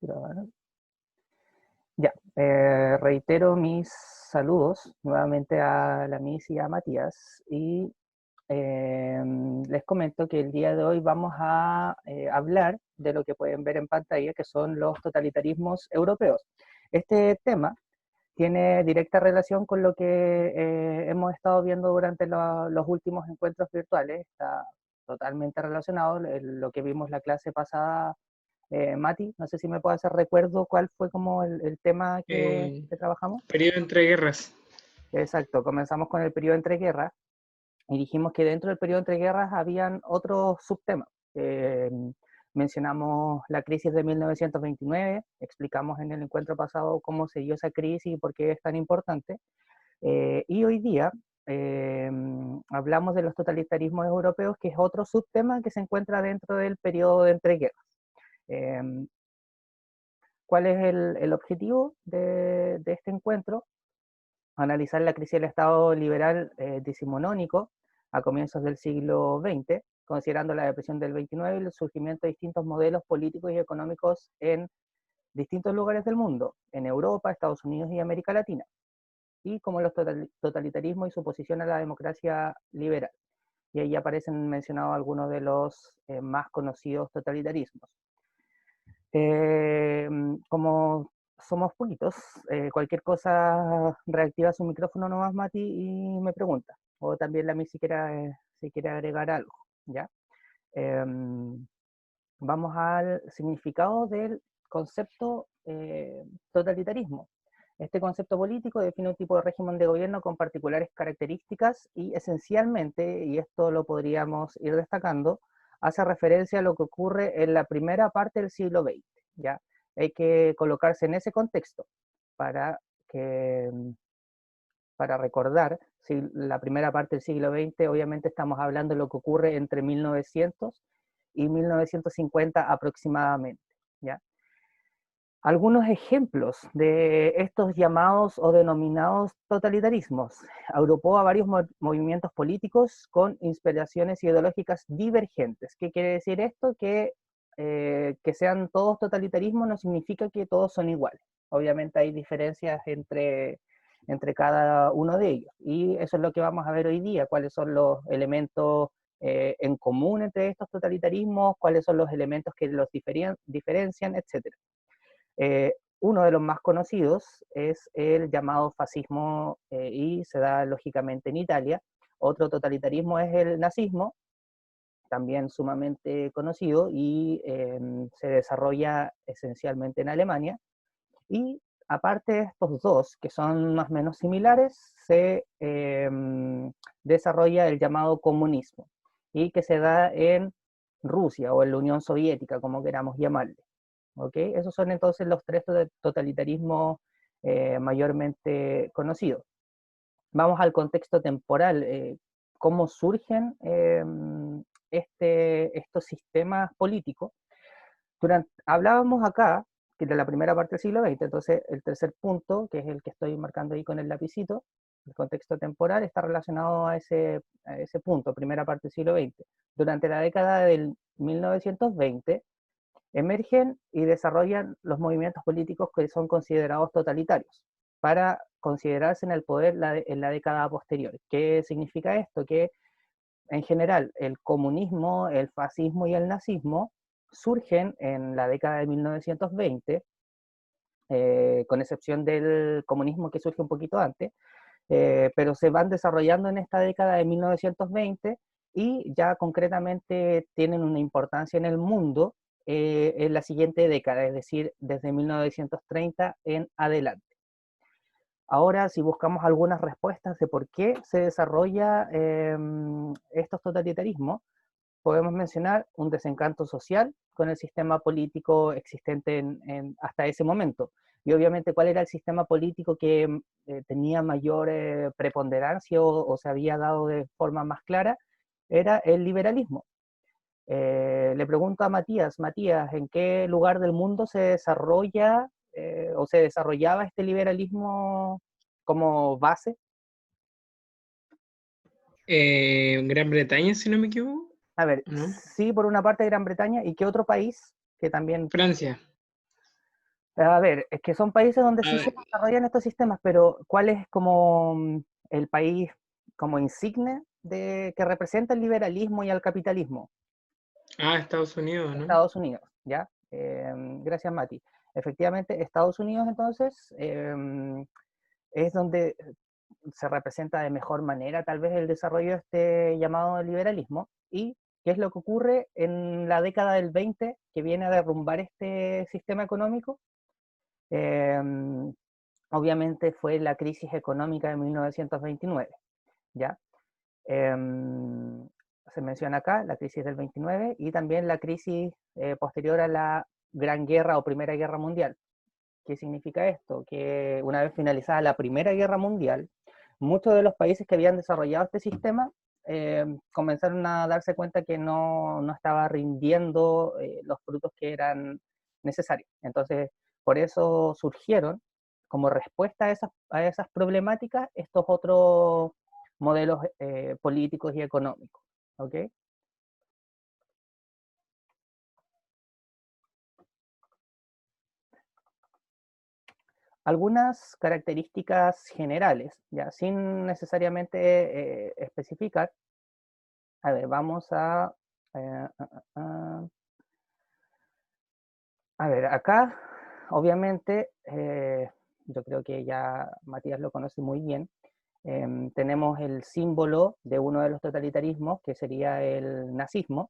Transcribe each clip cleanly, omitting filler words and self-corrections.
Grabar. Ya, reitero mis saludos nuevamente a la Miss y a Matías y les comento que el día de hoy vamos a hablar de lo que pueden ver en pantalla, que son los totalitarismos europeos. Este tema tiene directa relación con lo que hemos estado viendo durante los últimos encuentros virtuales, está totalmente relacionado, lo que vimos la clase pasada. Mati, no sé si me puede hacer recuerdo cuál fue como el tema Eh, que trabajamos. Periodo entre guerras. Exacto, comenzamos con el periodo entre guerras y dijimos que dentro del periodo entre guerras habían otros subtemas. Mencionamos la crisis de 1929, explicamos en el encuentro pasado cómo se dio esa crisis y por qué es tan importante. Y hoy día hablamos de los totalitarismos europeos, que es otro subtema que se encuentra dentro del periodo de entreguerras. Eh, ¿Cuál es el objetivo de este encuentro? Analizar la crisis del Estado liberal decimonónico a comienzos del siglo XX, considerando la depresión del 29 y el surgimiento de distintos modelos políticos y económicos en distintos lugares del mundo, en Europa, Estados Unidos y América Latina, y como los totalitarismos y su oposición a la democracia liberal. Y ahí aparecen mencionados algunos de los más conocidos totalitarismos. Eh, Como somos poquitos, cualquier cosa reactiva su micrófono nomás, Mati, y me pregunta. O también la mí si quiere agregar algo, ¿ya? Eh, Vamos al significado del concepto totalitarismo. Este concepto político define un tipo de régimen de gobierno con particulares características y esencialmente, y esto lo podríamos ir destacando, hace referencia a lo que ocurre en la primera parte del siglo XX. ¿Ya? Hay que colocarse en ese contexto para, que, para recordar, si la primera parte del siglo XX, obviamente estamos hablando de lo que ocurre entre 1900 y 1950 aproximadamente. ¿Ya? Algunos ejemplos de estos llamados o denominados totalitarismos. Agrupó a varios movimientos políticos con inspiraciones ideológicas divergentes. ¿Qué quiere decir esto? Que sean todos totalitarismos no significa que todos son iguales. Obviamente hay diferencias entre cada uno de ellos. Y eso es lo que vamos a ver hoy día, cuáles son los elementos en común entre estos totalitarismos, cuáles son los elementos que los diferencian, etc. Uno de los más conocidos es el llamado fascismo y se da lógicamente en Italia. Otro totalitarismo es el nazismo, también sumamente conocido y se desarrolla esencialmente en Alemania. Y aparte de estos dos, que son más o menos similares, se desarrolla el llamado comunismo y que se da en Rusia o en la Unión Soviética, como queramos llamarle. ¿Okay? Esos son entonces los tres totalitarismos mayormente conocidos. Vamos al contexto temporal. ¿Cómo surgen estos sistemas políticos? Hablábamos acá que de la primera parte del siglo XX, entonces el tercer punto, que es el que estoy marcando ahí con el lapicito, el contexto temporal está relacionado a ese punto, primera parte del siglo XX. Durante la década del 1920, emergen y desarrollan los movimientos políticos que son considerados totalitarios para considerarse en el poder en la década posterior. ¿Qué significa esto? Que en general el comunismo, el fascismo y el nazismo surgen en la década de 1920, con excepción del comunismo que surge un poquito antes, pero se van desarrollando en esta década de 1920 y ya concretamente tienen una importancia en el mundo en la siguiente década, es decir, desde 1930 en adelante. Ahora, si buscamos algunas respuestas de por qué se desarrolla estos totalitarismos, podemos mencionar un desencanto social con el sistema político existente hasta ese momento. Y obviamente, ¿cuál era el sistema político que tenía mayor preponderancia o se había dado de forma más clara? Era el liberalismo. Le pregunto a Matías, Matías, ¿en qué lugar del mundo se desarrolla o se desarrollaba este liberalismo como base? Gran Bretaña, si no me equivoco, A ver, ¿no? sí, por una parte Gran Bretaña, ¿y qué otro país que también? Francia. A ver, es que son países donde A sí se ver, desarrollan estos sistemas, pero ¿cuál es como el país como insigne de que representa el liberalismo y el capitalismo? Estados Unidos, ¿no? Estados Unidos, ¿ya? Gracias, Mati. Efectivamente, Estados Unidos entonces es donde se representa de mejor manera tal vez el desarrollo de este llamado liberalismo. ¿Y qué es lo que ocurre en la década del 20 que viene a derrumbar este sistema económico? Em, Obviamente fue la crisis económica de 1929, ¿ya? Em, Se menciona acá la crisis del 29 y también la crisis posterior a la Gran Guerra o Primera Guerra Mundial. ¿Qué significa esto? Que una vez finalizada la Primera Guerra Mundial, muchos de los países que habían desarrollado este sistema comenzaron a darse cuenta que no estaba rindiendo los frutos que eran necesarios. Entonces, por eso surgieron, como respuesta a esas problemáticas, estos otros modelos políticos y económicos. ¿Ok? Algunas características generales, ya sin necesariamente especificar. A ver, vamos a, eh, a ver, acá, obviamente, yo creo que ya Matías lo conoce muy bien. Tenemos el símbolo de uno de los totalitarismos, que sería el nazismo.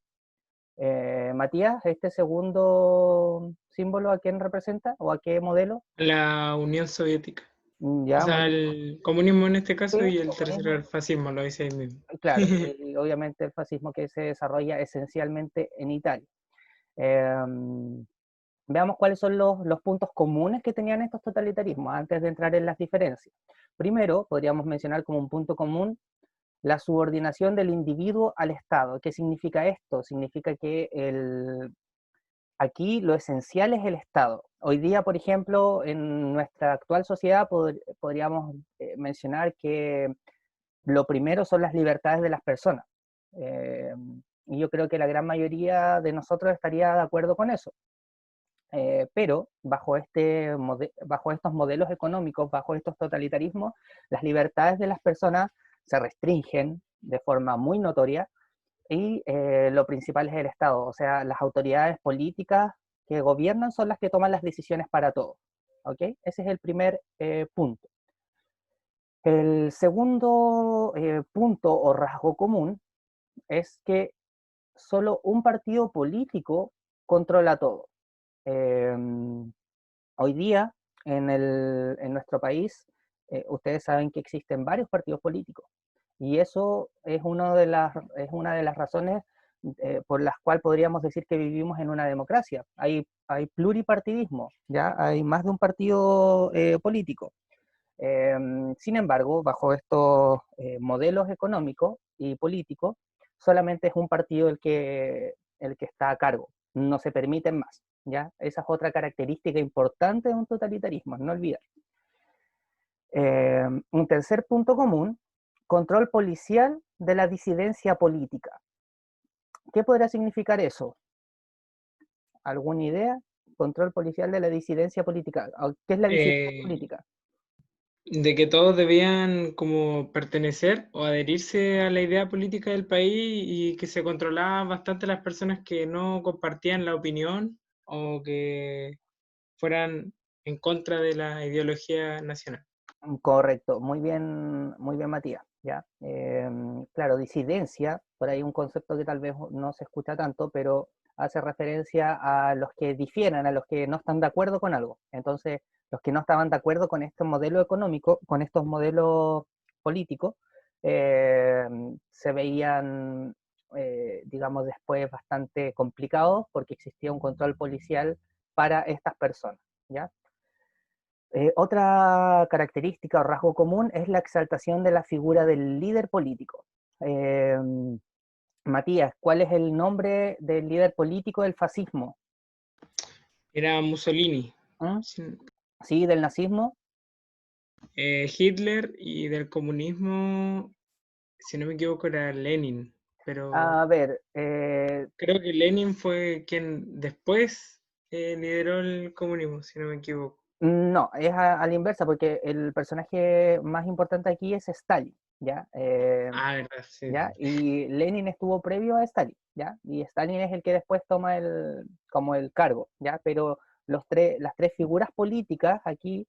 Matías, ¿este segundo símbolo a quién representa o a qué modelo? la Unión Soviética. O Ya, muy sea, bien. el comunismo en este Sí, caso y el tercero comunismo. el fascismo, lo dice ahí mismo. Claro, y obviamente el fascismo que se desarrolla esencialmente en Italia. Eh, Veamos cuáles son los puntos comunes que tenían estos totalitarismos antes de entrar en las diferencias. Primero, podríamos mencionar como un punto común la subordinación del individuo al Estado. ¿Qué significa esto? Significa que aquí lo esencial es el Estado. Hoy día, por ejemplo, en nuestra actual sociedad podríamos mencionar que lo primero son las libertades de las personas. Eh, y yo creo que la gran mayoría de nosotros estaría de acuerdo con eso. Pero bajo estos modelos económicos, bajo estos totalitarismos, las libertades de las personas se restringen de forma muy notoria y lo principal es el Estado, o sea, las autoridades políticas que gobiernan son las que toman las decisiones para todo. ¿Ok? Ese es el primer punto. El segundo punto o rasgo común es que solo un partido político controla todo. Eh, Hoy día, en nuestro país, ustedes saben que existen varios partidos políticos y eso es una de las razones por las cuales podríamos decir que vivimos en una democracia. Hay pluripartidismo, ¿ya? Hay más de un partido político. Eh, Sin embargo, bajo estos modelos económicos y políticos, solamente es un partido el que está a cargo, no se permiten más, ¿ya? Esa es otra característica importante de un totalitarismo, no olvidar. Un tercer punto común, control policial de la disidencia política. ¿Qué podría significar eso? ¿Alguna idea? Control policial de la disidencia política. ¿Qué es la disidencia Eh, política? de que todos debían como pertenecer o adherirse a la idea política del país y que se controlaban bastante las personas que no compartían la opinión o que fueran en contra de la ideología nacional. Correcto, muy bien Matías. ¿Ya? Claro, disidencia, por ahí un concepto que tal vez no se escucha tanto, pero hace referencia a los que difieren, a los que no están de acuerdo con algo. Entonces, los que no estaban de acuerdo con este modelo económico, con estos modelos políticos, eh, se veían, digamos, después bastante complicados porque existía un control policial para estas personas. ¿Ya? Otra característica o rasgo común es la exaltación de la figura del líder político. Eh, Matías, ¿cuál es el nombre del líder político del fascismo? Era Mussolini, ¿Mm? sin- ¿Sí, del nazismo? Hitler y del comunismo, si no me equivoco, era Lenin, pero A ver, creo que Lenin fue quien después. lideró el comunismo, si no me equivoco. No, es a la inversa, porque el personaje más importante aquí es Stalin, ¿ya? Ah, verdad, sí. ¿Ya? Y Lenin estuvo previo a Stalin, ¿ya? Y Stalin es el que después toma como el cargo, ¿ya? Pero las tres figuras políticas aquí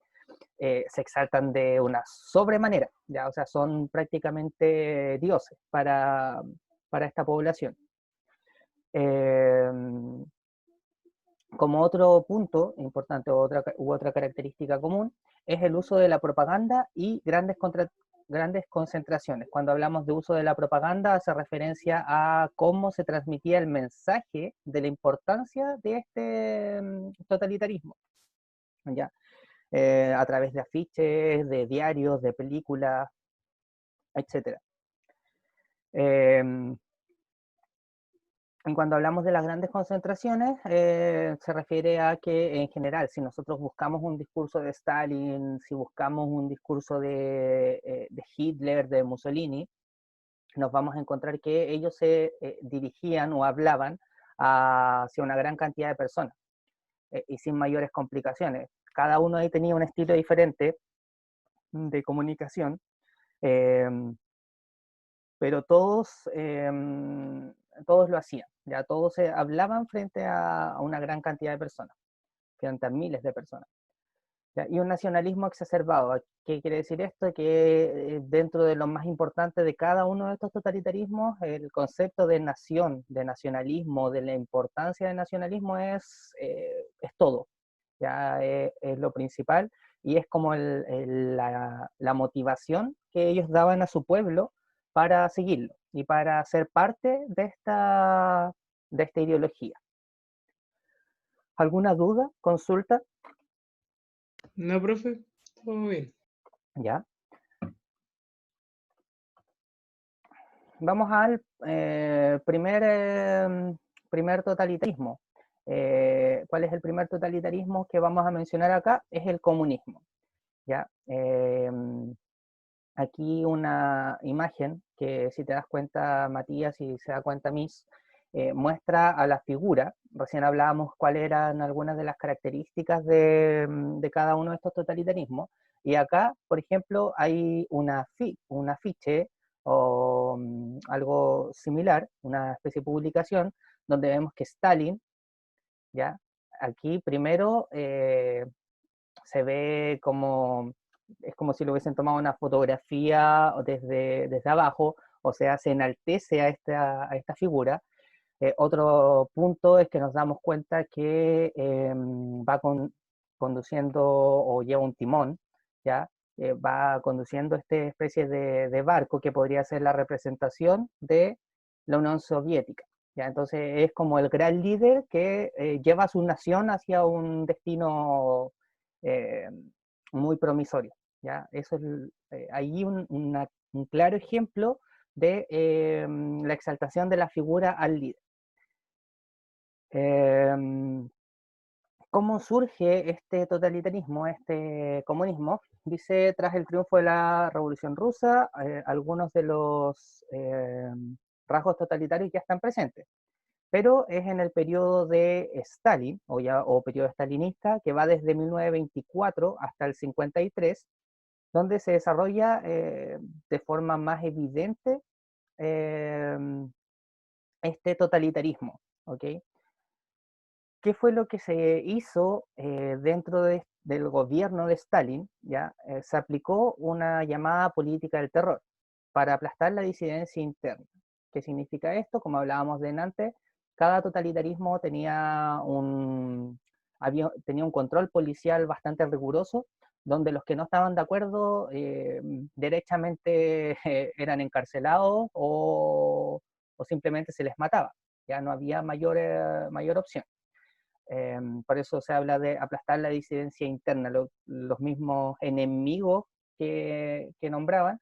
se exaltan de una sobremanera, ¿ya? O sea, son prácticamente dioses para esta población. Eh, Como otro punto importante u otra característica común es el uso de la propaganda y grandes concentraciones. Cuando hablamos de uso de la propaganda hace referencia a cómo se transmitía el mensaje de la importancia de este totalitarismo, ¿ya? A través de afiches, de diarios, de películas, etcétera. Eh, Y cuando hablamos de las grandes concentraciones, se refiere a que en general, si nosotros buscamos un discurso de Stalin, si buscamos un discurso de Hitler, de Mussolini, nos vamos a encontrar que ellos se dirigían o hablaban hacia una gran cantidad de personas y sin mayores complicaciones. Cada uno ahí tenía un estilo diferente de comunicación, eh, pero todos lo hacían, ya todos se hablaban frente a una gran cantidad de personas, frente a miles de personas. ¿Ya? Y un nacionalismo exacerbado. ¿Qué quiere decir esto? Que dentro de lo más importante de cada uno de estos totalitarismos, el concepto de nación, de nacionalismo, de la importancia del nacionalismo es todo, ya es lo principal y es como la motivación que ellos daban a su pueblo para seguirlo y para ser parte de esta ideología. ¿Alguna duda? ¿Consulta? No, profe, todo bien. ¿Ya? Vamos al primer totalitarismo. ¿Cuál es el primer totalitarismo que vamos a mencionar acá? Es el comunismo. ¿Ya? Aquí una imagen que, si te das cuenta, Matías, y se da cuenta Miss, muestra a la figura. Recién hablábamos cuáles eran algunas de las características de cada uno de estos totalitarismos. Y acá, por ejemplo, hay un afiche o algo similar, una especie de publicación, donde vemos que Stalin, ¿ya? Aquí primero se ve como, es como si lo hubiesen tomado una fotografía desde abajo, o sea, se enaltece a esta figura. Otro punto es que nos damos cuenta que conduciendo o lleva un timón, ¿ya? Va conduciendo esta especie de barco que podría ser la representación de la Unión Soviética. ¿Ya? Entonces es como el gran líder que lleva a su nación hacia un destino eh, muy promisorio. ¿Ya? Eso es ahí un claro ejemplo de la exaltación de la figura al líder. ¿Cómo surge este totalitarismo, este comunismo? Dice, tras el triunfo de la Revolución Rusa, algunos de los rasgos totalitarios ya están presentes, pero es en el periodo de Stalin, o periodo stalinista, que va desde 1924 hasta el 53, donde se desarrolla de forma más evidente eh, este totalitarismo, ¿ok? ¿Qué fue lo que se hizo dentro del gobierno de Stalin? ¿Ya? Se aplicó una llamada política del terror para aplastar la disidencia interna. ¿Qué significa esto? Como hablábamos de antes, cada totalitarismo tenía un control policial bastante riguroso, donde los que no estaban de acuerdo derechamente eran encarcelados o simplemente se les mataba. Ya no había mayor opción. Por eso se habla de aplastar la disidencia interna, los mismos enemigos que nombraban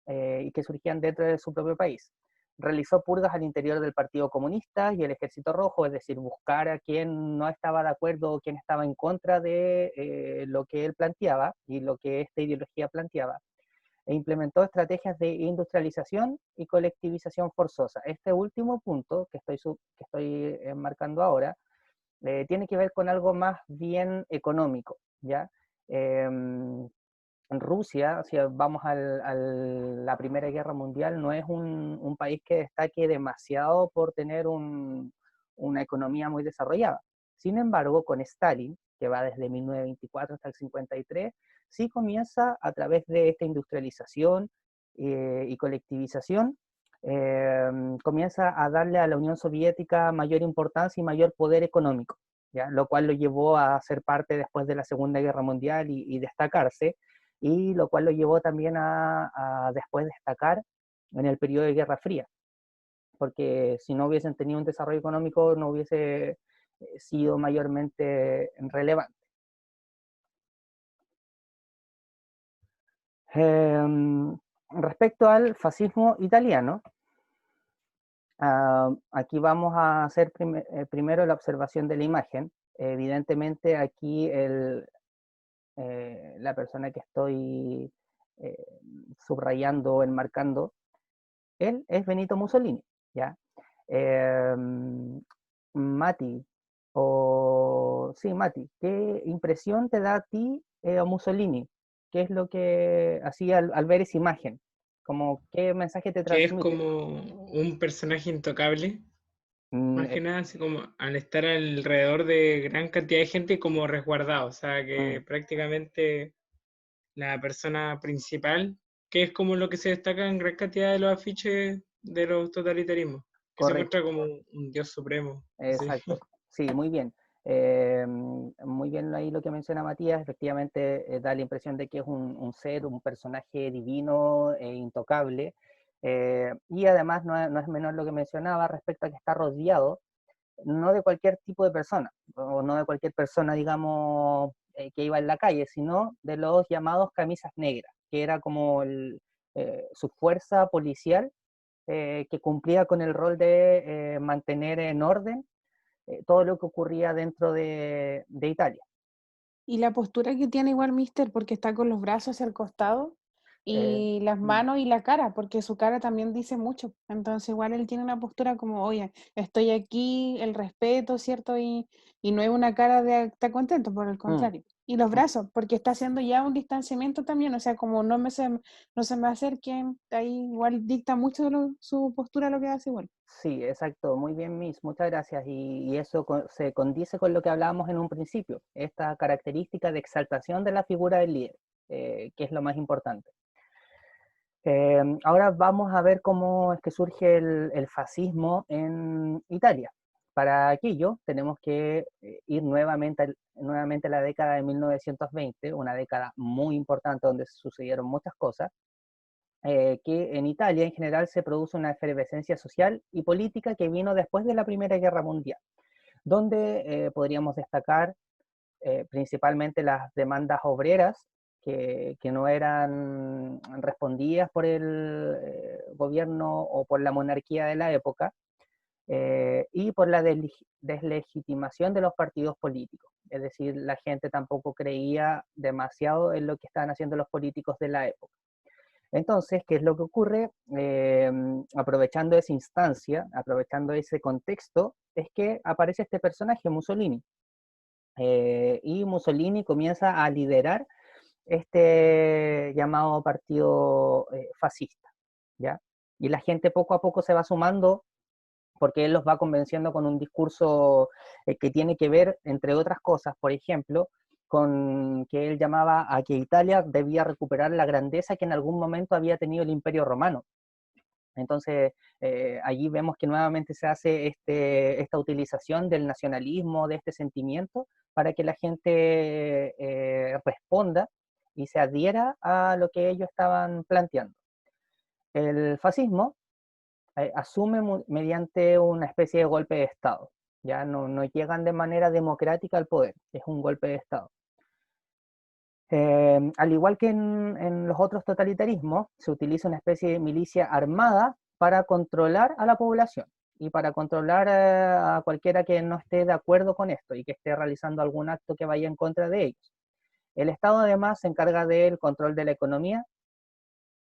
y que surgían dentro de su propio país. Realizó purgas al interior del Partido Comunista y el Ejército Rojo, es decir, buscar a quien no estaba de acuerdo o quien estaba en contra de lo que él planteaba y lo que esta ideología planteaba. E implementó estrategias de industrialización y colectivización forzosa. Este último punto que estoy marcando ahora tiene que ver con algo más bien económico, ¿ya? Rusia, si vamos a la Primera Guerra Mundial, no es un país que destaque demasiado por tener una economía muy desarrollada. Sin embargo, con Stalin, que va desde 1924 hasta el 53, sí comienza a través de esta industrialización y colectivización, comienza a darle a la Unión Soviética mayor importancia y mayor poder económico, ¿ya? Lo cual lo llevó a ser parte después de la Segunda Guerra Mundial y destacarse, y lo cual lo llevó también a después destacar en el periodo de Guerra Fría, porque si no hubiesen tenido un desarrollo económico no hubiese sido mayormente relevante. Respecto al fascismo italiano, aquí vamos a hacer primero la observación de la imagen. Evidentemente aquí la persona que estoy subrayando o enmarcando, él es Benito Mussolini, ¿ya? Eh, Mati, sí, Mati, ¿qué impresión te da a ti a Mussolini? ¿Qué es lo que hacía al ver esa imagen? Como, ¿qué mensaje te Que es transmite? como un personaje intocable, Mm, más que nada, así como al estar alrededor de gran cantidad de gente como resguardado, o sea mm, que prácticamente la persona principal, que es como lo que se destaca en gran cantidad de los afiches de los totalitarismos, que se muestra correcto. como un dios supremo, así. Exacto, sí, muy bien. Muy bien ahí lo que menciona Matías, efectivamente da la impresión de que es un ser, un personaje divino e intocable, y además no es menor lo que mencionaba respecto a que está rodeado, no de cualquier tipo de persona, o no de cualquier persona, digamos, que iba en la calle, sino de los llamados camisas negras, que era como su fuerza policial que cumplía con el rol de mantener en orden todo lo que ocurría dentro de Italia. Y la postura que tiene igual Mister, porque está con los brazos hacia el costado Eh, y las mm, manos y la cara, porque su cara también dice mucho. Entonces igual él tiene una postura como, oye, estoy aquí, el respeto, ¿cierto? Y no es una cara de está contento, por el mm, contrario. Y los mm. brazos, porque está haciendo ya un distanciamiento también, o sea, como no se me acerquen, ahí igual dicta mucho su postura lo que hace igual. Sí, exacto, muy bien, Miss, muchas gracias. Y eso se condice con lo que hablábamos en un principio, esta característica de exaltación de la figura del líder, que es lo más importante. Ahora vamos a ver cómo es que surge el fascismo en Italia. Para aquello tenemos que ir nuevamente a la década de 1920, una década muy importante donde sucedieron muchas cosas, que en Italia en general se produce una efervescencia social y política que vino después de la Primera Guerra Mundial, donde podríamos destacar principalmente las demandas obreras que no eran respondidas por el gobierno o por la monarquía de la época, y por la deslegitimación de los partidos políticos. Es decir, la gente tampoco creía demasiado en lo que estaban haciendo los políticos de la época. Entonces, ¿qué es lo que ocurre? Aprovechando esa instancia, aprovechando ese contexto, es que aparece este personaje, Mussolini. Y Mussolini comienza a liderar este llamado partido fascista, ¿ya? Y la gente poco a poco se va sumando porque él los va convenciendo con un discurso que tiene que ver, entre otras cosas, por ejemplo, con que él llamaba a que Italia debía recuperar la grandeza que en algún momento había tenido el Imperio Romano. Entonces, allí vemos que nuevamente se hace esta utilización del nacionalismo, de este sentimiento, para que la gente responda y se adhiera a lo que ellos estaban planteando. El fascismo asume mediante una especie de golpe de Estado. Ya no llegan de manera democrática al poder, es un golpe de Estado. Al igual que en los otros totalitarismos, se utiliza una especie de milicia armada para controlar a la población y para controlar a cualquiera que no esté de acuerdo con esto y que esté realizando algún acto que vaya en contra de ellos. El Estado además se encarga del control de la economía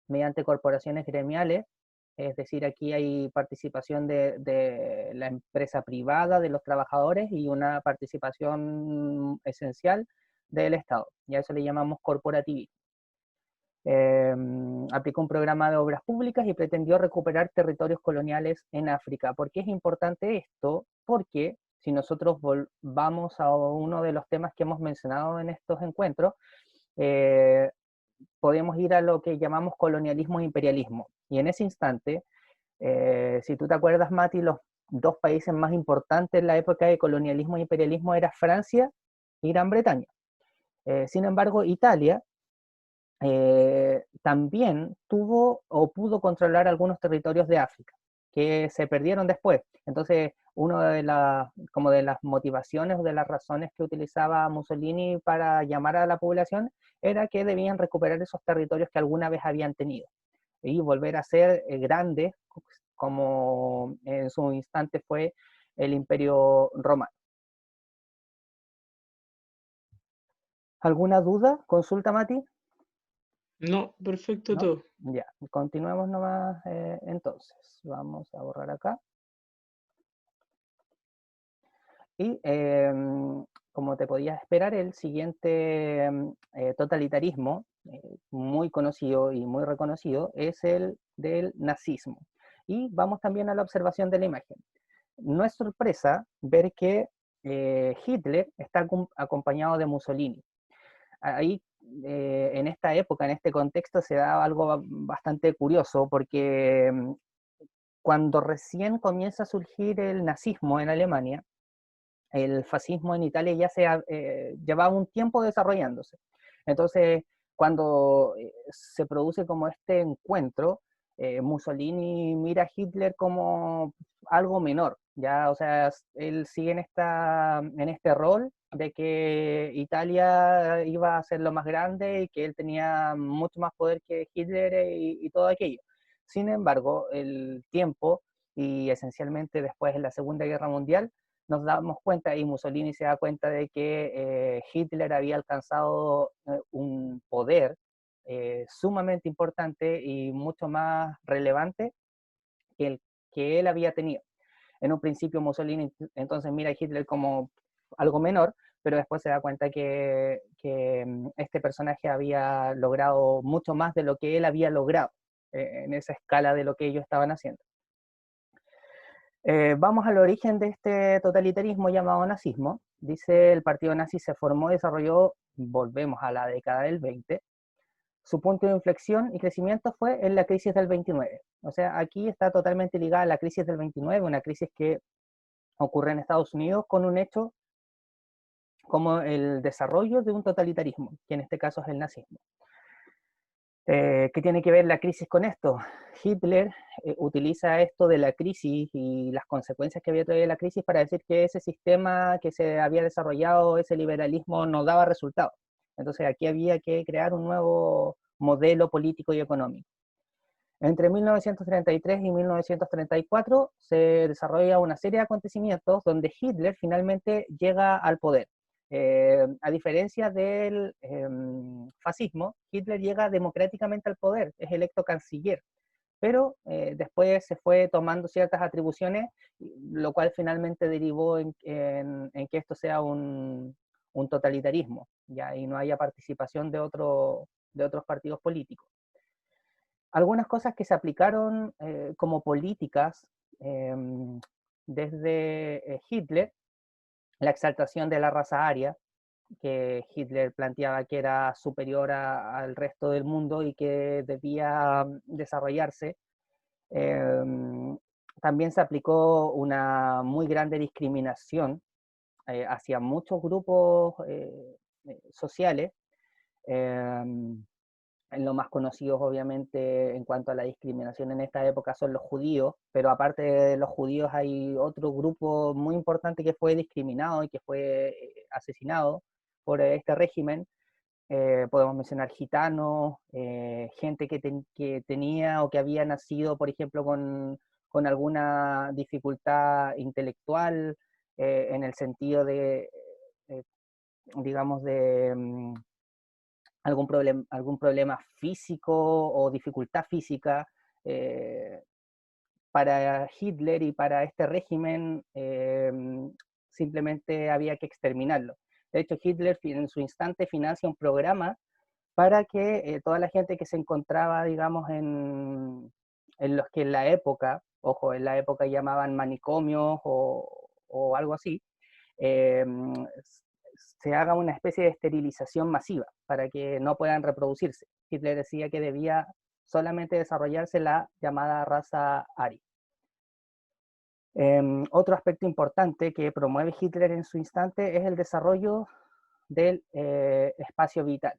mediante corporaciones gremiales es decir, aquí hay participación de la empresa privada, de los trabajadores, y una participación esencial del Estado, y a eso le llamamos corporativismo. Aplicó un programa de obras públicas y pretendió recuperar territorios coloniales en África. ¿Por qué es importante esto? Porque si nosotros vamos a uno de los temas que hemos mencionado en estos encuentros, podemos ir a lo que llamamos colonialismo e imperialismo. Y en ese instante, si tú te acuerdas, Mati, los dos países más importantes en la época de colonialismo e imperialismo eran Francia y Gran Bretaña. Sin embargo, Italia también tuvo o pudo controlar algunos territorios de África que se perdieron después. Entonces, una como de las motivaciones o de las razones que utilizaba Mussolini para llamar a la población era que debían recuperar esos territorios que alguna vez habían tenido y volver a ser grandes, como en su instante fue el Imperio Romano. ¿Alguna duda? ¿Consulta, Mati? No, perfecto ¿No? todo. Ya, continuemos nomás entonces. Vamos a borrar acá. Y como te podías esperar, el siguiente totalitarismo, muy conocido y muy reconocido, es el del nazismo. Y vamos también a la observación de la imagen. No es sorpresa ver que Hitler está acompañado de Mussolini. Ahí, en esta época, en este contexto, se da algo bastante curioso, porque cuando recién comienza a surgir el nazismo en Alemania, el fascismo en Italia ya llevaba un tiempo desarrollándose. Entonces, cuando se produce como este encuentro, Mussolini mira a Hitler como algo menor, ya, o sea, él sigue en este rol de que Italia iba a ser lo más grande y que él tenía mucho más poder que Hitler y todo aquello. Sin embargo, el tiempo, y esencialmente después de la Segunda Guerra Mundial, nos damos cuenta, y Mussolini se da cuenta, de que Hitler había alcanzado un poder sumamente importante y mucho más relevante que el que él había tenido. En un principio Mussolini entonces mira a Hitler como algo menor, pero después se da cuenta que este personaje había logrado mucho más de lo que él había logrado en esa escala de lo que ellos estaban haciendo. Vamos al origen de este totalitarismo llamado nazismo. Dice, el partido nazi se formó y desarrolló, volvemos a la década del 20. Su punto de inflexión y crecimiento fue en la crisis del 29. O sea, aquí está totalmente ligada a la crisis del 29, una crisis que ocurre en Estados Unidos con un hecho como el desarrollo de un totalitarismo, que en este caso es el nazismo. ¿Qué tiene que ver la crisis con esto? Hitler utiliza esto de la crisis y las consecuencias que había traído la crisis para decir que ese sistema que se había desarrollado, ese liberalismo, no daba resultados. Entonces aquí había que crear un nuevo modelo político y económico. Entre 1933 y 1934 se desarrolla una serie de acontecimientos donde Hitler finalmente llega al poder. A diferencia del fascismo, Hitler llega democráticamente al poder, es electo canciller, pero después se fue tomando ciertas atribuciones, lo cual finalmente derivó en que esto sea un totalitarismo, ¿ya? Y no haya participación de otros partidos políticos. Algunas cosas que se aplicaron como políticas desde Hitler: la exaltación de la raza aria, que Hitler planteaba que era superior al resto del mundo y que debía desarrollarse. También se aplicó una muy grande discriminación hacia muchos grupos sociales. Los más conocidos, obviamente, en cuanto a la discriminación en esta época son los judíos, pero aparte de los judíos hay otro grupo muy importante que fue discriminado y que fue asesinado por este régimen. Podemos mencionar gitanos, gente que tenía o que había nacido, por ejemplo, con alguna dificultad intelectual, en el sentido de, eh, digamos, de algún problema físico o dificultad física. para Hitler y para este régimen simplemente había que exterminarlo. De hecho, Hitler en su instante financia un programa para que toda la gente que se encontraba, digamos, en los que en la época, ojo, en la época llamaban manicomios o algo así, eh, se haga una especie de esterilización masiva para que no puedan reproducirse. Hitler decía que debía solamente desarrollarse la llamada raza aria. Otro aspecto importante que promueve Hitler en su instante es el desarrollo del espacio vital.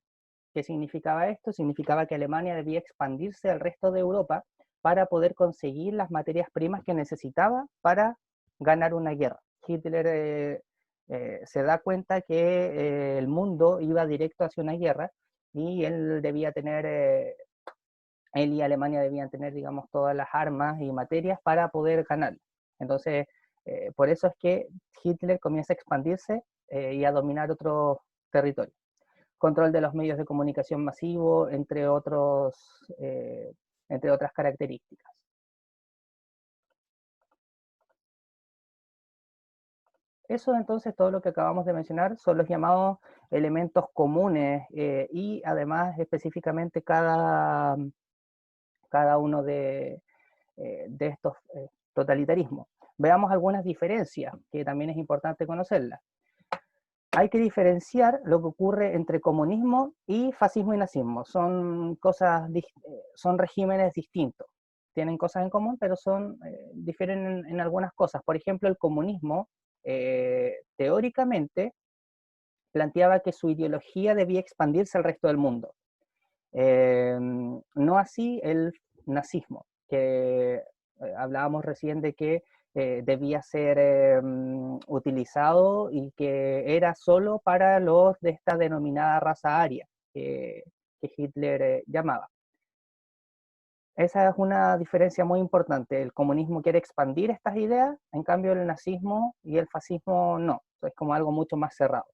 ¿Qué significaba esto? Significaba que Alemania debía expandirse al resto de Europa para poder conseguir las materias primas que necesitaba para ganar una guerra. Hitler se da cuenta que el mundo iba directo hacia una guerra y él debía tener, él y Alemania debían tener, digamos, todas las armas y materias para poder ganar. Entonces, por eso es que Hitler comienza a expandirse y a dominar otros territorios. Control de los medios de comunicación masivo, entre otras características. Eso entonces, todo lo que acabamos de mencionar, son los llamados elementos comunes y además específicamente cada uno de estos totalitarismos. Veamos algunas diferencias que también es importante conocerlas. Hay que diferenciar lo que ocurre entre comunismo y fascismo y nazismo. Son son regímenes distintos. Tienen cosas en común, pero difieren en algunas cosas. Por ejemplo, el comunismo, teóricamente, planteaba que su ideología debía expandirse al resto del mundo. No así el nazismo, que hablábamos recién de que debía ser utilizado y que era solo para los de esta denominada raza aria que Hitler llamaba. Esa es una diferencia muy importante. El comunismo quiere expandir estas ideas, en cambio el nazismo y el fascismo no. Es como algo mucho más cerrado.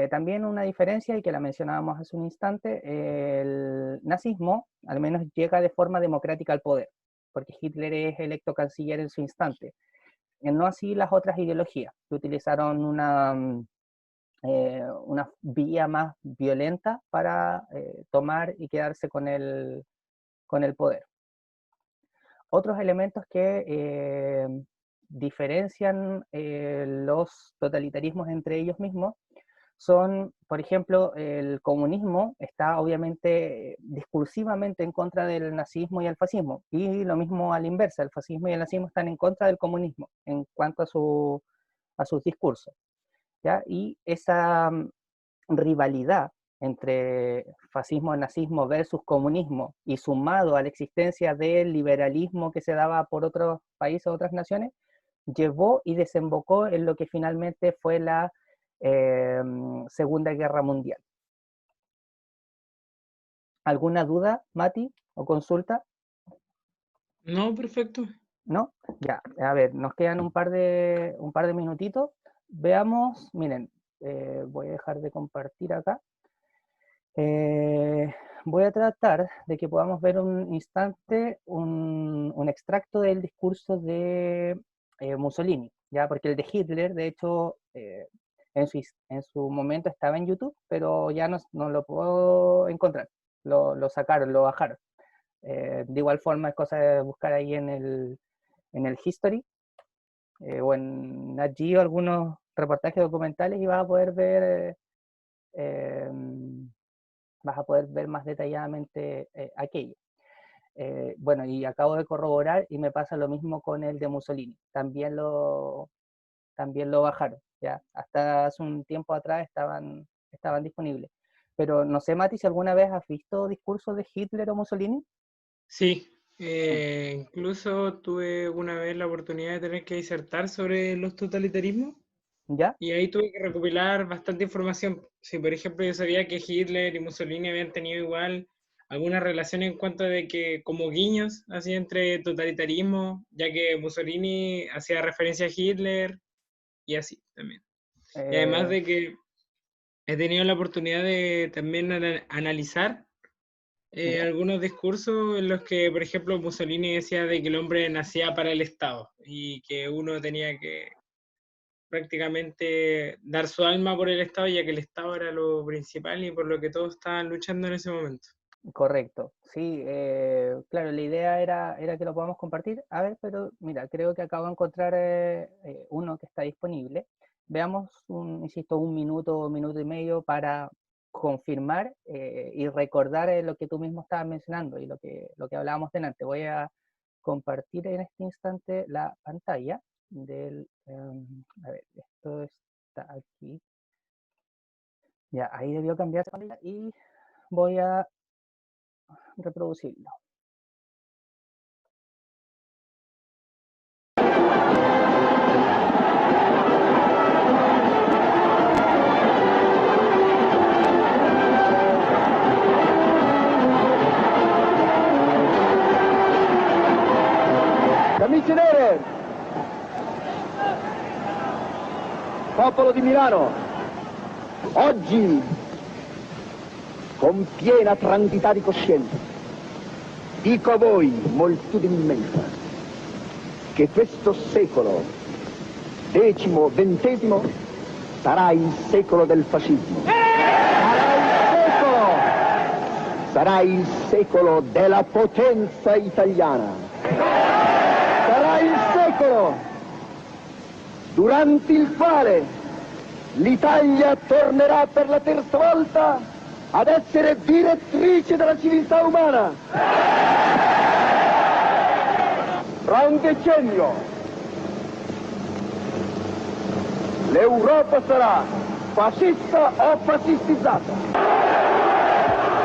También una diferencia, y que la mencionábamos hace un instante, el nazismo al menos llega de forma democrática al poder, porque Hitler es electo canciller en su instante. No así las otras ideologías, que utilizaron una vía más violenta para tomar y quedarse con el poder. Otros elementos que diferencian los totalitarismos entre ellos mismos son, por ejemplo, el comunismo está obviamente discursivamente en contra del nazismo y el fascismo, y lo mismo a la inversa, el fascismo y el nazismo están en contra del comunismo en cuanto a sus discursos, ¿ya? Y esa rivalidad entre fascismo y nazismo versus comunismo, y sumado a la existencia del liberalismo que se daba por otros países, otras naciones, llevó y desembocó en lo que finalmente fue la Segunda Guerra Mundial. ¿Alguna duda, Mati, o consulta? No, perfecto. ¿No? Ya, a ver, nos quedan un par de minutitos. Veamos, miren, voy a dejar de compartir acá. Voy a tratar de que podamos ver un instante, un extracto del discurso de Mussolini, ¿ya? Porque el de Hitler, de hecho, en su momento estaba en YouTube, pero ya no lo puedo encontrar. Lo sacaron, lo bajaron. De igual forma es cosa de buscar ahí en el History o en Nat Geo algunos reportajes documentales y vas a poder ver más detalladamente aquello. Bueno, y acabo de corroborar y me pasa lo mismo con el de Mussolini. También lo bajaron, ya. Hasta hace un tiempo atrás estaban disponibles. Pero no sé, Mati, si alguna vez has visto discursos de Hitler o Mussolini. Sí, incluso tuve una vez la oportunidad de tener que disertar sobre los totalitarismos ¿Ya? y ahí tuve que recopilar bastante información. Si, por ejemplo, yo sabía que Hitler y Mussolini habían tenido igual alguna relación en cuanto de que, como guiños, así entre totalitarismo, ya que Mussolini hacía referencia a Hitler y así también. Y además Eh, de que he tenido la oportunidad de también analizar ¿Ya? algunos discursos en los que, por ejemplo, Mussolini decía de que el hombre nacía para el Estado y que uno tenía que prácticamente dar su alma por el Estado, ya que el Estado era lo principal y por lo que todos estaban luchando en ese momento. Correcto, sí, claro, la idea era que lo podamos compartir. A ver, pero mira, creo que acabo de encontrar uno que está disponible. Veamos, insisto, un minuto y medio para confirmar y recordar lo que tú mismo estabas mencionando y lo que hablábamos delante. Voy a compartir en este instante la pantalla a ver, esto está aquí. Ya, ahí debió cambiarse pantalla y voy a reproducirlo. Camicie nere! Popolo di Milano, oggi, con piena tranquillità di coscienza, dico a voi, moltitudine immensa, che questo secolo, XX, sarà il secolo del fascismo. Sarà il secolo della potenza italiana. Sarà il secolo durante il quale l'Italia tornerà per la terza volta ad essere direttrice della civiltà umana. Fra un decennio l'Europa sarà fascista o fascistizzata.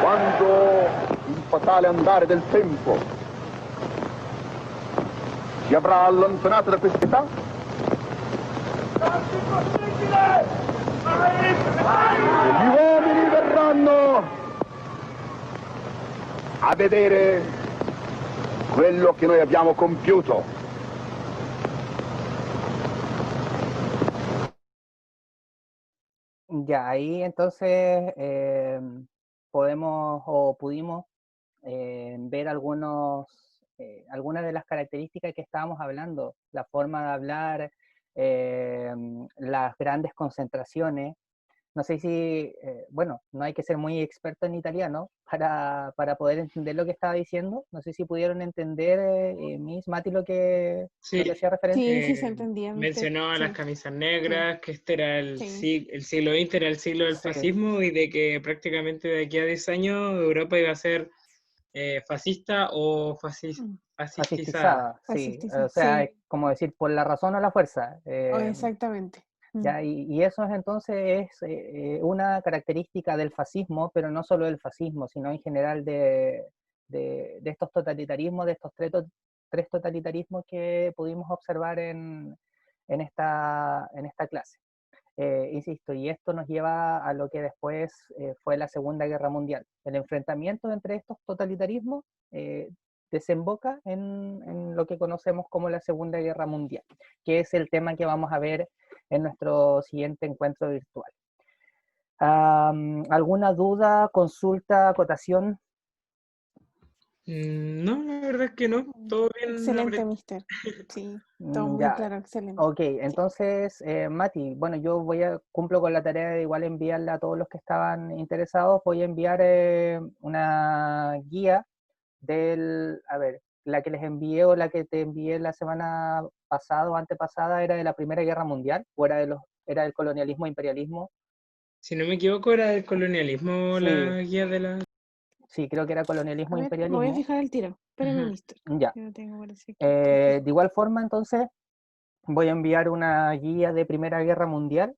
Quando il fatale andare del tempo ci avrà allontanato da quest'età, gli uomini verranno a vedere quello che noi abbiamo compiuto. Ya, ahí entonces podemos o pudimos ver algunas de las características que estábamos hablando, la forma de hablar, las grandes concentraciones. No sé si, bueno, no hay que ser muy experto en italiano para poder entender lo que estaba diciendo. No sé si pudieron entender, Mati, lo que Sí, hacía referencia. Sí, sí se entendía, mister. mencionó a las Sí, camisas sí, negras, que este era sí. el siglo XX, era el siglo del Sí, fascismo y de que prácticamente de aquí a 10 años Europa iba a ser fascista o Mm. fascistizada. fascistizada, sí. Fascistiza, O sea, es sí, como decir, por la razón o la fuerza. exactamente. Mm. Ya, y eso es entonces una característica del fascismo, pero no solo del fascismo, sino en general de estos totalitarismos, de estos tres totalitarismos que pudimos observar en esta clase. Insisto, y esto nos lleva a lo que después fue la Segunda Guerra Mundial. El enfrentamiento entre estos totalitarismos desemboca en lo que conocemos como la Segunda Guerra Mundial, que es el tema que vamos a ver en nuestro siguiente encuentro virtual. ¿Alguna duda, consulta, acotación? No, la verdad es que no, todo bien Excelente, mister. Sí, todo muy Ya, claro, excelente. ok, Sí. entonces, Mati, bueno, yo cumplo con la tarea de igual enviarle a todos los que estaban interesados, voy a enviar una guía a ver, la que les envié o la que te envié la semana pasada o antepasada era de la Primera Guerra Mundial, o era del colonialismo e imperialismo. Si no me equivoco, era del colonialismo Sí, la guía de la... sí, creo que era colonialismo A e ver, me voy a imperialismo. fijar al tiro. Espérame, Ujú. mister. Ya. Yo lo tengo, parece que por aquí. De igual forma, entonces, voy a enviar una guía de Primera Guerra Mundial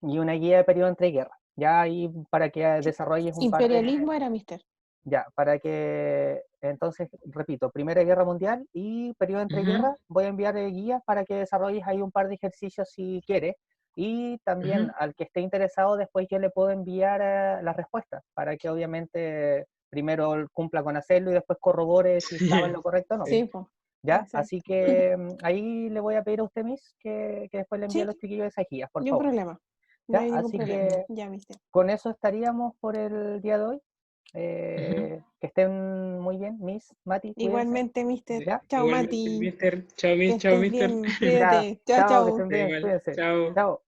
y una guía de periodo entre guerras. Ya ahí para que Sí. desarrolles un par de... Imperialismo era mister. Ya, para que, entonces, repito, Primera Guerra Mundial y periodo entre Ujú, guerras, voy a enviar guías para que desarrolles ahí un par de ejercicios si quieres. Y también ujú. al que esté interesado, después yo le puedo enviar las respuestas para que obviamente primero cumpla con hacerlo y después corrobore si estaba en lo correcto o no. Sí, Sí. pues. ¿Ya? Así Exacto. que ahí le voy a pedir a usted, Miss, que después le envíe a Sí, los chiquillos esas guías, por ni un favor. problema. No ¿Ya? hay ningún Así problema. que Ya, mister. con eso estaríamos por el día de hoy. Que estén muy bien, Miss, Mati, cuídense. Igualmente, mister. ¿Ya? Chao, Igualmente, Mati. mister. Chao, Que Miss, chao, estés mister. bien, Ya, cuídate. Chao, chao, que chao. estén bien, Igual, cuídense. chao. Chao.